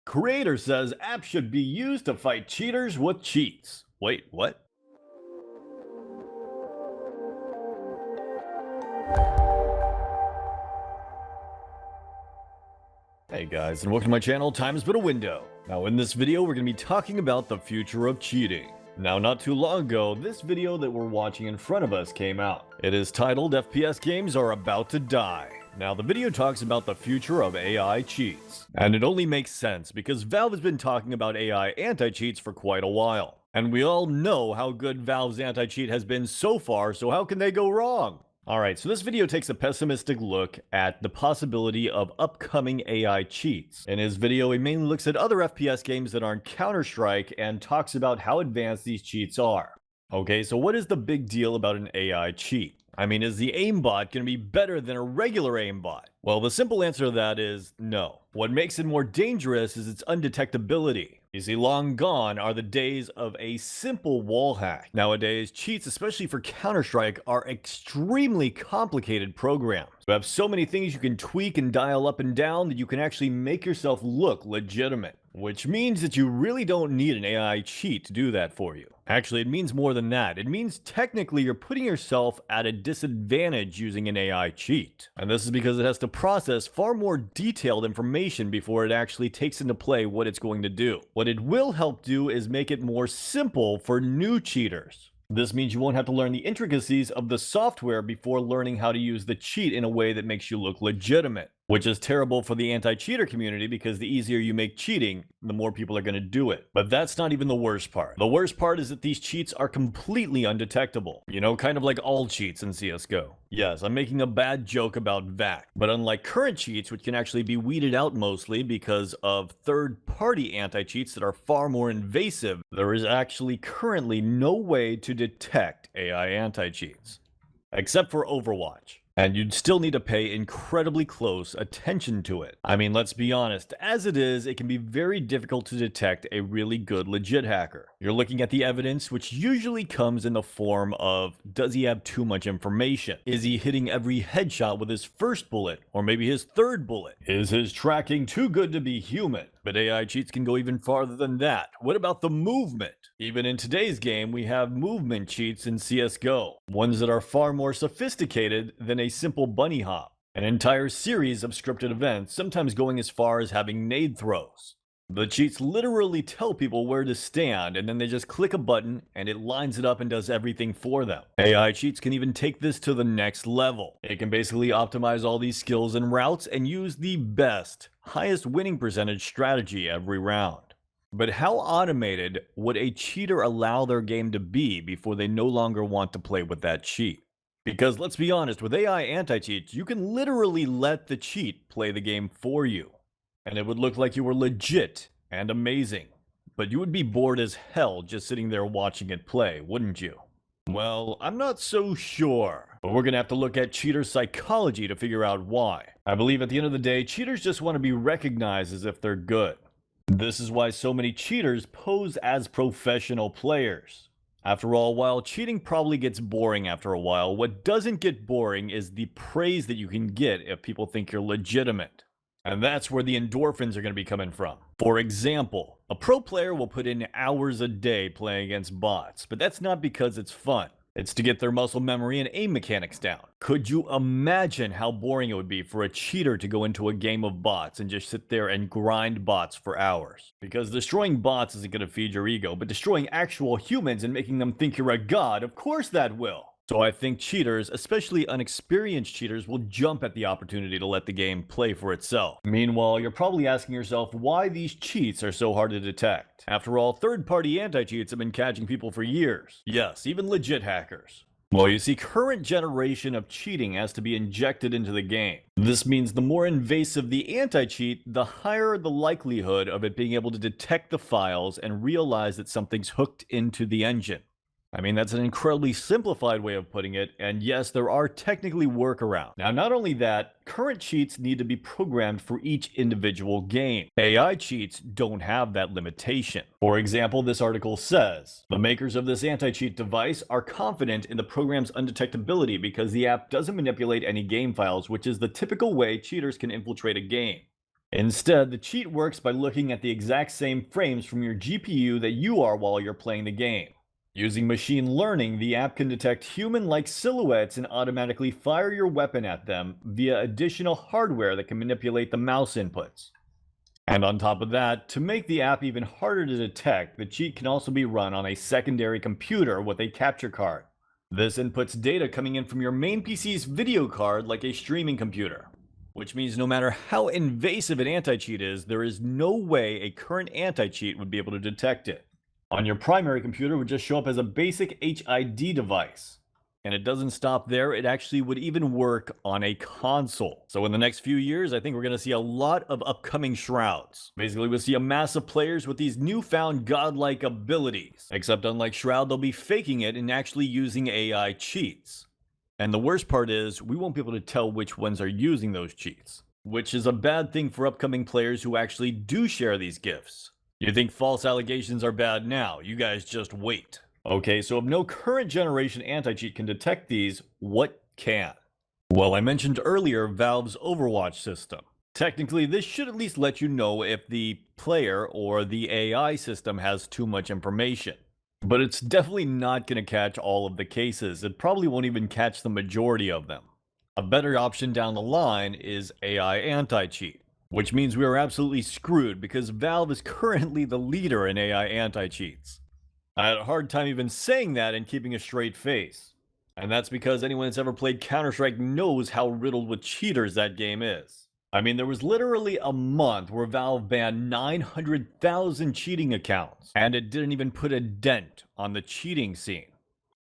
Creator says app should be used to fight cheaters with cheats. Wait, what? Hey guys, and welcome to my channel, Time's But a Window. Now in this video, we're going to be talking about the future of cheating. Now not too long ago, this video that we're watching in front of us came out. It is titled FPS Games Are About to Die. Now the video talks about the future of AI cheats. And it only makes sense because Valve has been talking about AI anti-cheats for quite a while. And we all know how good Valve's anti-cheat has been so far, so how can they go wrong? Alright, so this video takes a pessimistic look at the possibility of upcoming AI cheats. In his video, he mainly looks at other FPS games that aren't Counter-Strike and talks about how advanced these cheats are. Okay, so what is the big deal about an AI cheat? I mean, is the aimbot going to be better than a regular aimbot? Well, the simple answer to that is no. What makes it more dangerous is its undetectability. You see, long gone are the days of a simple wall hack. Nowadays, cheats, especially for Counter-Strike, are extremely complicated programs. You have so many things you can tweak and dial up and down that you can actually make yourself look legitimate. Which means that you really don't need an AI cheat to do that for you. Actually, it means more than that. It means technically you're putting yourself at a disadvantage using an AI cheat. And this is because it has to process far more detailed information before it actually takes into play what it's going to do. What it will help do is make it more simple for new cheaters. This means you won't have to learn the intricacies of the software before learning how to use the cheat in a way that makes you look legitimate. Which is terrible for the anti-cheater community because the easier you make cheating, the more people are going to do it. But that's not even the worst part. The worst part is that these cheats are completely undetectable. You know, kind of like all cheats in CSGO. Yes, I'm making a bad joke about VAC, but unlike current cheats, which can actually be weeded out mostly because of third-party anti-cheats that are far more invasive, there is actually currently no way to detect AI anti-cheats. Except for Overwatch. And you'd still need to pay incredibly close attention to it. I mean, let's be honest, as it is, it can be very difficult to detect a really good legit hacker. You're looking at the evidence, which usually comes in the form of, does he have too much information? Is he hitting every headshot with his first bullet, or maybe his third bullet? Is his tracking too good to be human? But AI cheats can go even farther than that. What about the movement? Even in today's game, we have movement cheats in CSGO, ones that are far more sophisticated than a simple bunny hop. An entire series of scripted events, sometimes going as far as having nade throws. The cheats literally tell people where to stand, and then they just click a button and it lines it up and does everything for them. AI cheats can even take this to the next level. It can basically optimize all these skills and routes and use the best, highest winning percentage strategy every round. But how automated would a cheater allow their game to be before they no longer want to play with that cheat? Because let's be honest, with AI anti-cheats, you can literally let the cheat play the game for you. And it would look like you were legit and amazing. But you would be bored as hell just sitting there watching it play, wouldn't you? Well, I'm not so sure. But we're gonna have to look at cheater psychology to figure out why. I believe at the end of the day, cheaters just want to be recognized as if they're good. This is why so many cheaters pose as professional players. After all, while cheating probably gets boring after a while, what doesn't get boring is the praise that you can get if people think you're legitimate. And that's where the endorphins are going to be coming from. For example, a pro player will put in hours a day playing against bots, but that's not because it's fun. It's to get their muscle memory and aim mechanics down. Could you imagine how boring it would be for a cheater to go into a game of bots and just sit there and grind bots for hours? Because destroying bots isn't going to feed your ego, but destroying actual humans and making them think you're a god, of course that will. So I think cheaters, especially unexperienced cheaters, will jump at the opportunity to let the game play for itself. Meanwhile, you're probably asking yourself why these cheats are so hard to detect. After all, third-party anti-cheats have been catching people for years. Yes, even legit hackers. Well, you see, current generation of cheating has to be injected into the game. This means the more invasive the anti-cheat, the higher the likelihood of it being able to detect the files and realize that something's hooked into the engine. I mean, that's an incredibly simplified way of putting it, and yes, there are technically workarounds. Now, not only that, current cheats need to be programmed for each individual game. AI cheats don't have that limitation. For example, this article says, the makers of this anti-cheat device are confident in the program's undetectability because the app doesn't manipulate any game files, which is the typical way cheaters can infiltrate a game. Instead, the cheat works by looking at the exact same frames from your GPU that you are while you're playing the game. Using machine learning, the app can detect human-like silhouettes and automatically fire your weapon at them via additional hardware that can manipulate the mouse inputs. And on top of that, to make the app even harder to detect, the cheat can also be run on a secondary computer with a capture card. This inputs data coming in from your main PC's video card like a streaming computer. Which means no matter how invasive an anti-cheat is, there is no way a current anti-cheat would be able to detect it. On your primary computer, it would just show up as a basic HID device. And it doesn't stop there, it actually would even work on a console. So in the next few years, I think we're going to see a lot of upcoming Shrouds. Basically, we'll see a mass of players with these newfound godlike abilities. Except unlike Shroud, they'll be faking it and actually using AI cheats. And the worst part is, we won't be able to tell which ones are using those cheats. Which is a bad thing for upcoming players who actually do share these gifts. You think false allegations are bad now, you guys just wait. Okay, so if no current generation anti-cheat can detect these, what can? Well, I mentioned earlier Valve's Overwatch system. Technically, this should at least let you know if the player or the AI system has too much information. But it's definitely not going to catch all of the cases. It probably won't even catch the majority of them. A better option down the line is AI AntiCheat, which means we are absolutely screwed because Valve is currently the leader in AI anti-cheats. I had a hard time even saying that and keeping a straight face. And that's because anyone that's ever played Counter-Strike knows how riddled with cheaters that game is. I mean, there was literally a month where Valve banned 900,000 cheating accounts, and it didn't even put a dent on the cheating scene.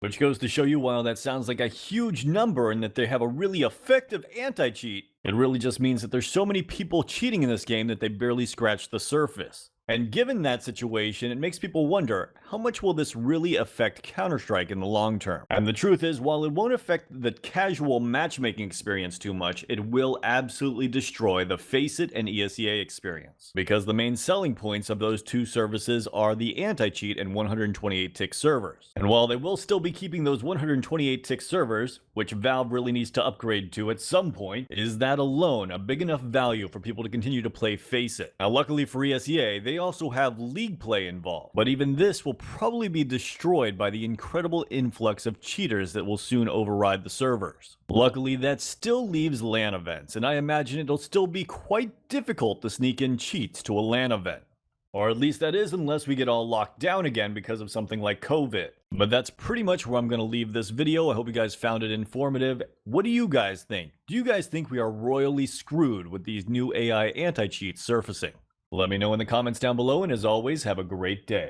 Which goes to show you, while that sounds like a huge number and that they have a really effective anti-cheat, it really just means that there's so many people cheating in this game that they barely scratch the surface. And given that situation, it makes people wonder, how much will this really affect Counter-Strike in the long term? And the truth is, while it won't affect the casual matchmaking experience too much, it will absolutely destroy the FACEIT and ESEA experience. Because the main selling points of those two services are the anti-cheat and 128-tick servers. And while they will still be keeping those 128-tick servers, which Valve really needs to upgrade to at some point, is that alone a big enough value for people to continue to play FACEIT? Now, luckily for ESEA, they also have league play involved, but even this will probably be destroyed by the incredible influx of cheaters that will soon override the servers. Luckily, that still leaves LAN events, and I imagine it'll still be quite difficult to sneak in cheats to a LAN event. Or at least that is, unless we get all locked down again because of something like COVID. But that's pretty much where I'm going to leave this video. I hope you guys found it informative. What do you guys think? Do you guys think we are royally screwed with these new AI anti-cheats surfacing? Let me know in the comments down below, and as always, have a great day.